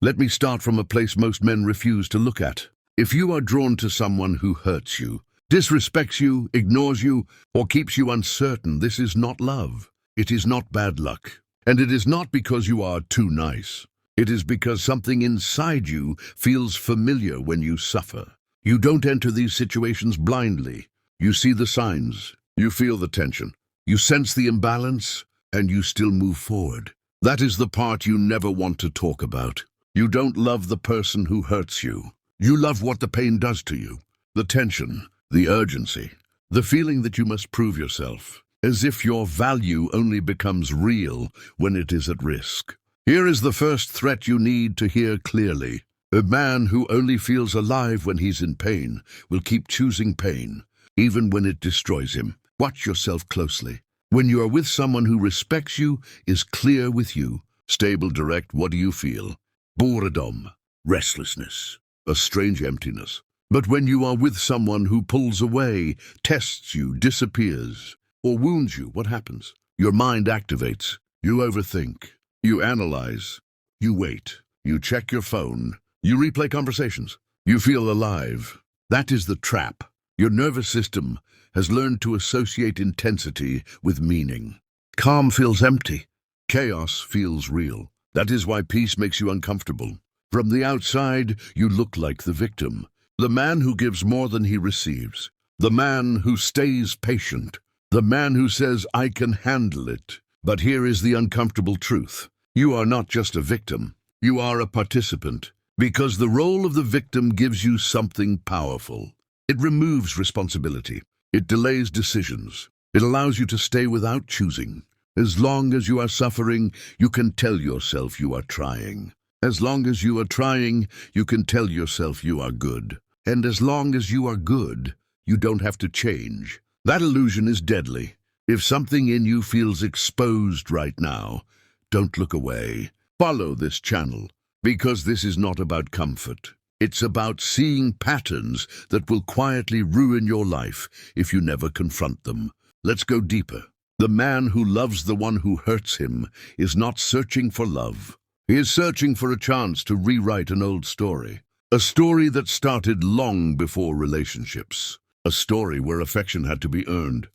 Let me start from a place most men refuse to look at. If you are drawn to someone who hurts you, disrespects you, ignores you, or keeps you uncertain, this is not love. It is not bad luck. And it is not because you are too nice. It is because something inside you feels familiar when you suffer. You don't enter these situations blindly. You see the signs. You feel the tension. You sense the imbalance, and you still move forward. That is the part you never want to talk about. You don't love the person who hurts you. You love what the pain does to you. The tension, the urgency, the feeling that you must prove yourself, as if your value only becomes real when it is at risk. Here is the first threat you need to hear clearly. A man who only feels alive when he's in pain will keep choosing pain, even when it destroys him. Watch yourself closely. When you are with someone who respects you, is clear with you, stable, direct, what do you feel? Boredom, restlessness, a strange emptiness. But when you are with someone who pulls away, tests you, disappears, or wounds you, what happens? Your mind activates. You overthink. You analyze. You wait. You check your phone. You replay conversations. You feel alive. That is the trap. Your nervous system has learned to associate intensity with meaning. Calm feels empty. Chaos feels real. That is why peace makes you uncomfortable. From the outside, you look like the victim. The man who gives more than he receives. The man who stays patient. The man who says, I can handle it. But here is the uncomfortable truth. You are not just a victim. You are a participant. Because the role of the victim gives you something powerful. It removes responsibility. It delays decisions. It allows you to stay without choosing. As long as you are suffering, you can tell yourself you are trying. As long as you are trying, you can tell yourself you are good. And as long as you are good, you don't have to change. That illusion is deadly. If something in you feels exposed right now, don't look away. Follow this channel, because this is not about comfort. It's about seeing patterns that will quietly ruin your life if you never confront them. Let's go deeper. The man who loves the one who hurts him is not searching for love. He is searching for a chance to rewrite an old story. A story that started long before relationships. A story where affection had to be earned,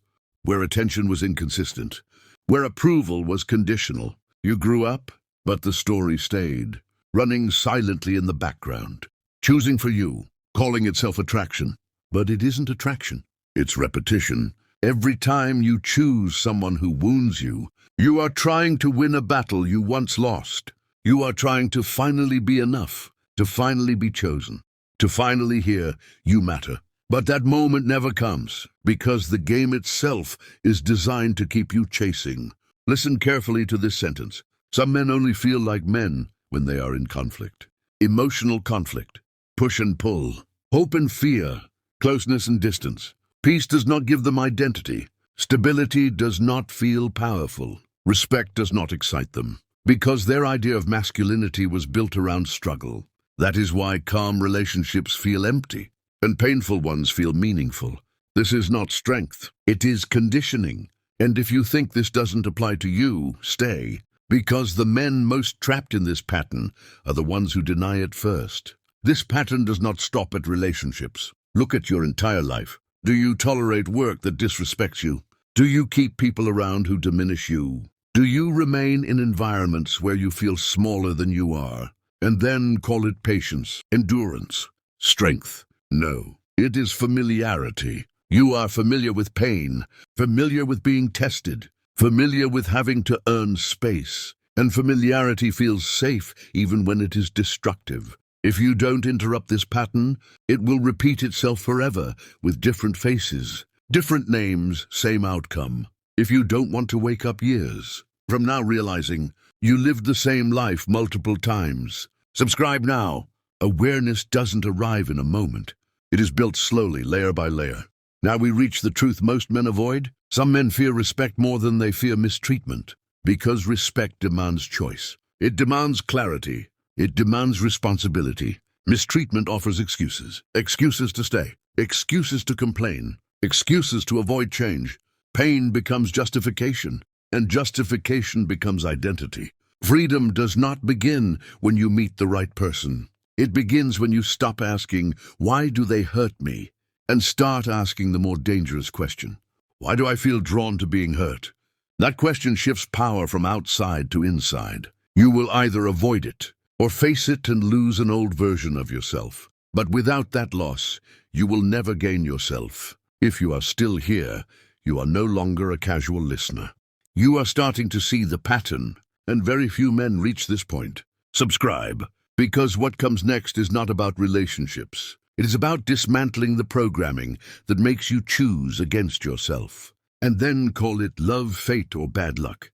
where attention was inconsistent, where approval was conditional. You grew up, but the story stayed, running silently in the background. Choosing for you, calling itself attraction. But it isn't attraction, it's repetition. Every time you choose someone who wounds you, you are trying to win a battle you once lost. You are trying to finally be enough, to finally be chosen, to finally hear, you matter. But that moment never comes, because the game itself is designed to keep you chasing. Listen carefully to this sentence. Some men only feel like men when they are in conflict. Emotional conflict. Push and pull, hope and fear, closeness and distance. Peace does not give them identity. Stability does not feel powerful. Respect does not excite them, because their idea of masculinity was built around struggle. That is why calm relationships feel empty, and painful ones feel meaningful. This is not strength, it is conditioning. And if you think this doesn't apply to you, stay, because the men most trapped in this pattern are the ones who deny it first. This pattern does not stop at relationships. Look at your entire life. Do you tolerate work that disrespects you? Do you keep people around who diminish you? Do you remain in environments where you feel smaller than you are, and then call it patience, endurance, strength? No, it is familiarity. You are familiar with pain, familiar with being tested, familiar with having to earn space, and familiarity feels safe even when it is destructive. If you don't interrupt this pattern, it will repeat itself forever with different faces, different names, same outcome. If you don't want to wake up years from now realizing you lived the same life multiple times, subscribe now. Awareness doesn't arrive in a moment. It is built slowly, layer by layer. Now we reach the truth most men avoid. Some men fear respect more than they fear mistreatment, because respect demands choice. It demands clarity. It demands responsibility. Mistreatment offers excuses. Excuses to stay. Excuses to complain. Excuses to avoid change. Pain becomes justification, and justification becomes identity. Freedom does not begin when you meet the right person. It begins when you stop asking, "Why do they hurt me?" and start asking the more dangerous question, "Why do I feel drawn to being hurt?" That question shifts power from outside to inside. You will either avoid it or face it and lose an old version of yourself. But without that loss, you will never gain yourself. If you are still here, you are no longer a casual listener. You are starting to see the pattern, and very few men reach this point. Subscribe, because what comes next is not about relationships. It is about dismantling the programming that makes you choose against yourself. And then call it love, fate, or bad luck.